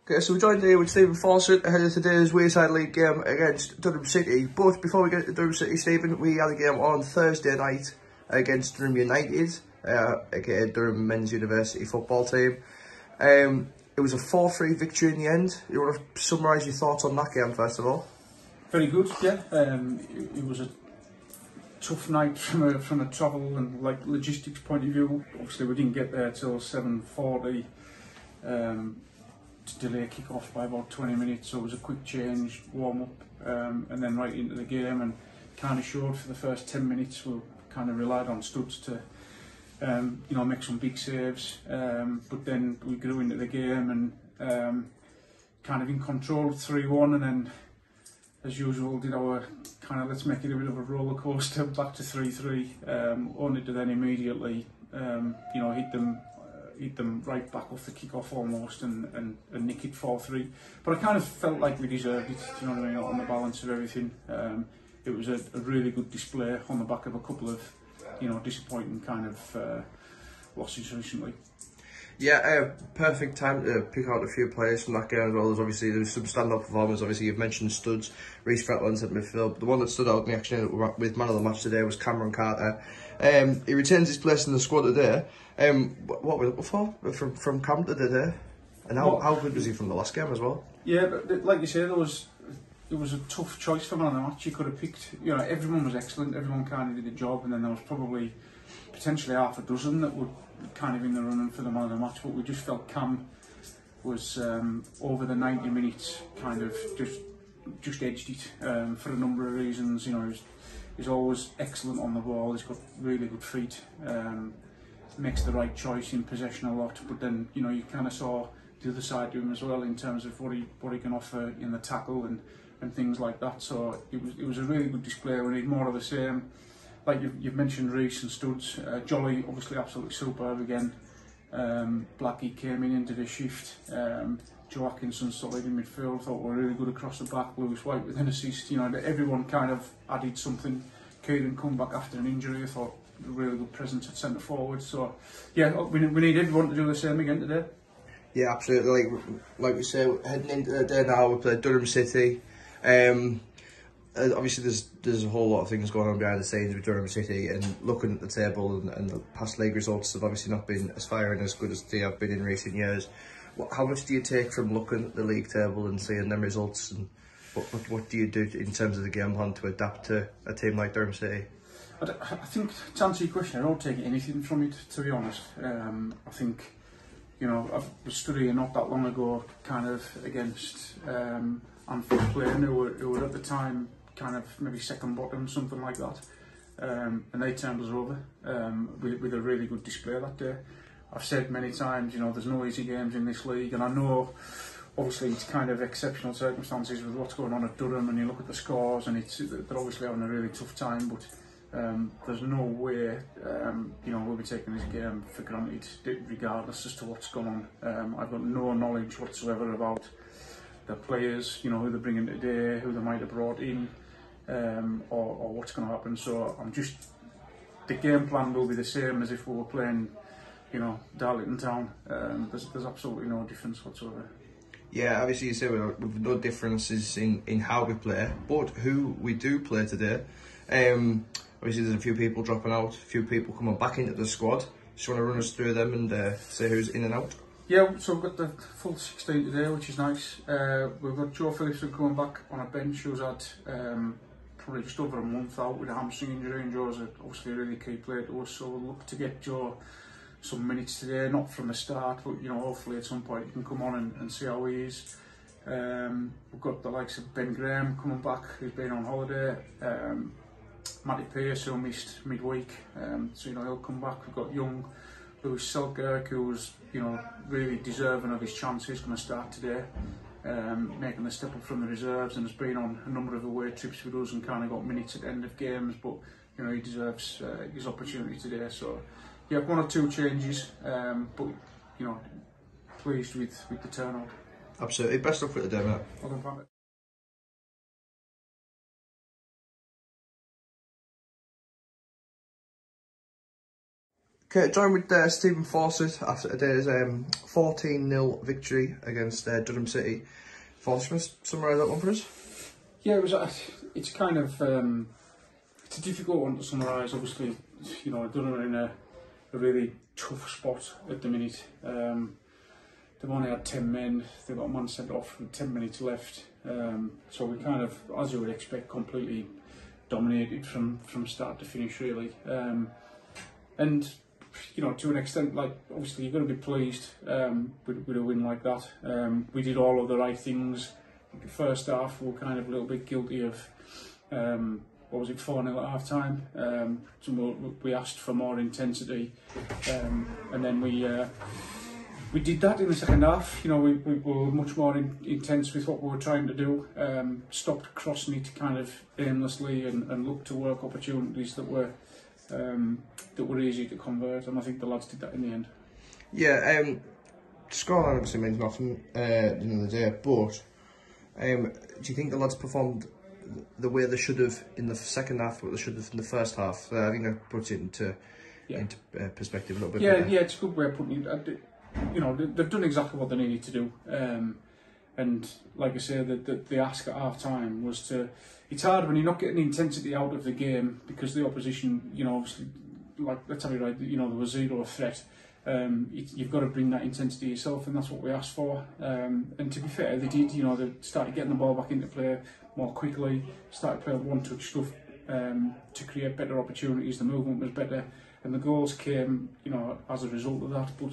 Okay, so we're joined here with Stephen Fawcett ahead of today's Wayside League game against Durham City. But before we get to Durham City, Stephen, we had a game on Thursday night against Durham United, aka Durham Men's University football team. It was a 4-3 victory in the end. You want to summarise your thoughts on that game first of all? Very good, yeah. It was a tough night from a travel and logistics point of view. Obviously, we didn't get there till 7:40. To delay kick-off by about 20 minutes, so it was a quick change, warm-up, and then right into the game, and kind of showed for the first 10 minutes we kind of relied on studs to make some big saves, but then we grew into the game and kind of in control 3-1, and then as usual did our kind of let's make it a bit of a roller coaster back to 3-3, only to then immediately hit them right back off the kick-off almost and nick it 4-3. But I kind of felt like we deserved it, you know what I mean, on the balance of everything. It was a really good display on the back of a couple of, disappointing kind of losses recently. Yeah, perfect time to pick out a few players from that game as well. There's some stand-up performers. Obviously, you've mentioned studs, Reece Fretland's at midfield. The one that stood out in the action with man of the match today was Cameron Carter. He retains his place in the squad today. What were we looking for from Cam today? And how good was he from the last game as well? Yeah, but like you said, it was a tough choice for man of the match. You could have picked, everyone was excellent, everyone kind of did the job, and then there was probably potentially half a dozen that were kind of in the running for the man of the match, but we just felt Cam was over the 90 minutes kind of just edged it for a number of reasons. He's always excellent on the ball, he's got really good feet, makes the right choice in possession a lot, but then you kind of saw the other side to him as well in terms of what he can offer in the tackle and things like that. So it was a really good display. We need more of the same. Like you've mentioned Reece and studs, Jolly obviously absolutely superb again. Blackie came into the shift. Joe Atkinson solid in midfield, thought were really good across the back. Lewis White with an assist. Everyone kind of added something. Kieran come back after an injury. I thought a really good presence at centre forward. So yeah, we need everyone to do the same again today. Yeah, absolutely. Like we say, heading into the day now, we play Durham City. Obviously there's a whole lot of things going on behind the scenes with Durham City, and looking at the table and the past league results have obviously not been as firing as good as they have been in recent years. How much do you take from looking at the league table and seeing them results, and what do you do in terms of the game plan to adapt to a team like Durham City? I think, to answer your question, I don't take anything from it, to be honest. I think, I was studying not that long ago kind of against Anfield playing who were at the time kind of maybe second bottom, something like that, and they turned us over with a really good display that day. I've said many times, there's no easy games in this league, and I know obviously it's kind of exceptional circumstances with what's going on at Durham, and you look at the scores and they're obviously having a really tough time, but there's no way we'll be taking this game for granted regardless as to what's gone on. I've got no knowledge whatsoever about the players, who they're bringing today, who they might have brought in, or what's going to happen. So the game plan will be the same as if we were playing, Darlington Town. There's absolutely no difference whatsoever. Yeah, obviously you say we've no differences in how we play, but who we do play today. Obviously there's a few people dropping out, a few people coming back into the squad. Just want to run us through them and say who's in and out? Yeah, so we've got the full 16 today, which is nice. We've got Joe Phillipson coming back on a bench who's had probably just over a month out with a hamstring injury, and Joe's obviously a really key player to us, so we'll look to get Joe some minutes today, not from the start, but hopefully at some point he can come on and see how he is. We've got the likes of Ben Graham coming back, who's been on holiday. Matty Pearce, who missed midweek, so he'll come back. We've got young Lewis Selkirk, who's really deserving of his chance. He's going to start today, making the step up from the reserves, and has been on a number of away trips with us and kind of got minutes at the end of games, but he deserves his opportunity today. So yeah, one or two changes, but pleased with the turnout. Absolutely, best luck with the day, mate. Well done, Pat. Okay, joined with Stephen Fawcett after today's 14-0 victory against Durham City. Fawcett, summarise that one for us? Yeah, it's kind of it's a difficult one to summarise. Obviously, you know, Durham are in a really tough spot at the minute. They've only had 10 men. They've got a man sent off with 10 minutes left. So we kind of, as you would expect, completely dominated from start to finish, really. And you know, to an extent, like, obviously you're going to be pleased with a win like that. We did all of the right things. I think the first half we were kind of a little bit guilty of, what was it, 4-0 at half time. So we asked for more intensity, and then we did that in the second half. You know, we were much more intense with what we were trying to do. Stopped crossing it kind of aimlessly and looked to work opportunities that were easy to convert, and I think the lads did that in the end. Yeah, scoreline obviously means nothing at the end of the day, but do you think the lads performed the way they should have in the second half, what they should have in the first half? I think that puts it into perspective a little bit. Yeah, it's a good way of putting it. You know, they've done exactly what they needed to do. And like I say, the ask at half time was to. It's hard when you're not getting intensity out of the game because the opposition, you know, obviously, like, let's have it right, you know, there was zero threat. You've got to bring that intensity yourself, and that's what we asked for. And to be fair, they did. You know, they started getting the ball back into play more quickly, started playing one-touch stuff to create better opportunities. The movement was better, and the goals came, you know, as a result of that. But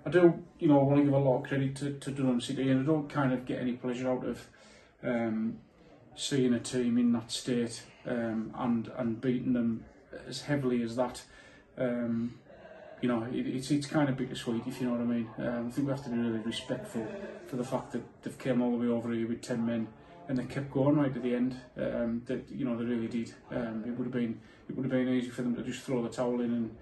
I do, you know, want to give a lot of credit to Durham City, and I don't kind of get any pleasure out of seeing a team in that state and beating them as heavily as that. You know, it's kind of bittersweet, if you know what I mean. I think we have to be really respectful for the fact that they've came all the way over here with 10 men and they kept going right to the end. That, you know, they really did. It would have been easy for them to just throw the towel in and,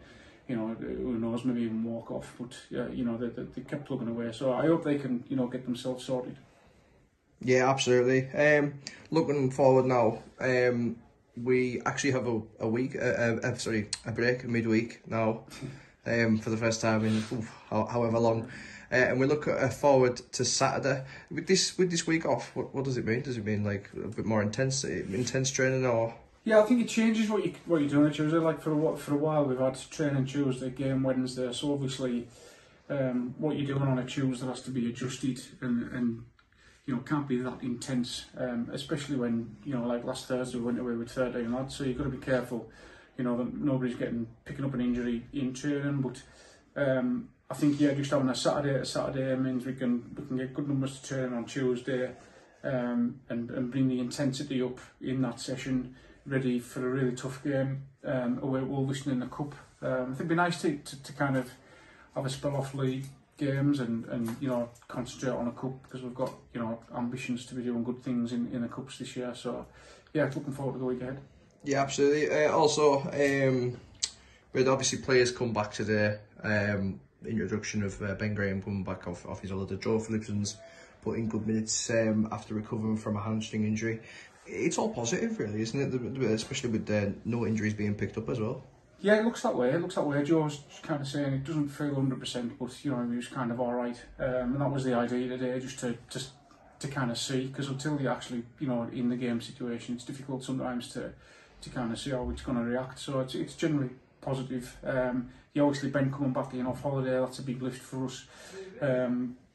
you know, who knows, maybe even walk off. But you know, they kept plugging away. So I hope they can, you know, get themselves sorted. Yeah, absolutely. Looking forward now, we actually have a break midweek now, for the first time in however long, and we look forward to Saturday. With this week off, what does it mean? Does it mean like a bit more intense training, or? Yeah, I think it changes what you're doing on Tuesday. Like for a while we've had training Tuesday, game Wednesday. So obviously, what you're doing on a Tuesday has to be adjusted and you know, can't be that intense, especially when, you know, like last Thursday we went away with 13 lads, so you've got to be careful, you know, that nobody's picking up an injury in training. But I think, yeah, just having a Saturday means we can get good numbers to train on Tuesday, and bring the intensity up in that session, ready for a really tough game away at Wolverhampton in the Cup. I think it'd be nice to kind of have a spell off league games and you know, concentrate on a cup, because we've got, you know, ambitions to be doing good things in the cups this year. So yeah, looking forward to the week ahead. Yeah, absolutely. Also, we had obviously players come back today. Introduction of Ben Graham coming back off his holiday. Joe Phillipson's put in good minutes after recovering from a hamstring injury. It's all positive, really, isn't it? Especially with no injuries being picked up as well. Yeah, it looks that way. Joe's kind of saying it doesn't feel 100%, but you know, he was kind of all right. And that was the idea today, just to kind of see, because until you're actually, you know, in the game situation, it's difficult sometimes to kind of see how it's going to react. So it's generally positive. Yeah, obviously Ben coming back in off holiday, that's a big lift for us.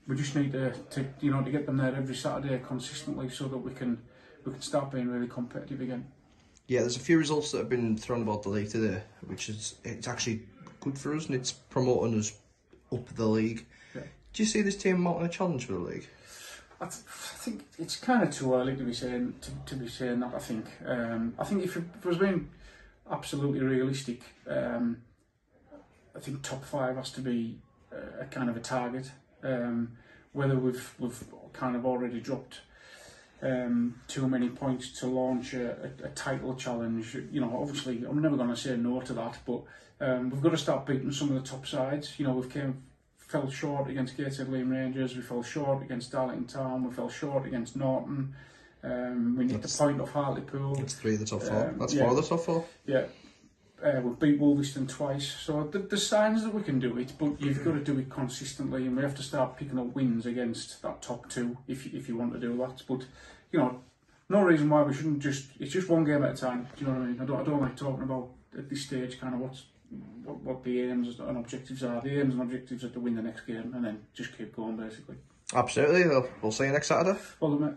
We just need to you know, to get them there every Saturday consistently, so that we can start being really competitive again. Yeah, there's a few results that have been thrown about the league today, which it's actually good for us, and it's promoting us up the league. Yeah. Do you see this team mounting a challenge for the league? I think it's kind of too early to be saying that. I think if it was being absolutely realistic, I think top 5 has to be a kind of a target. Whether we've kind of already dropped too many points to launch a title challenge, you know, obviously I'm never going to say no to that, but we've got to start beating some of the top sides. You know, fell short against Gateshead Liam Rangers, we fell short against Darlington Town, we fell short against Norton, we need the point off Hartlepool. That's 3 of the top 4, that's 4 of the top 4. Yeah, We've beat Wolverhampton twice, so there's signs that we can do it, but you've got to do it consistently, and we have to start picking up wins against that top two if you want to do that. But you know, no reason why we shouldn't it's just one game at a time. Do you know what I mean? I don't like talking about at this stage kind of what the aims and objectives are. The aims and objectives are to win the next game and then just keep going basically. Absolutely. We'll see you next Saturday. Well, mate.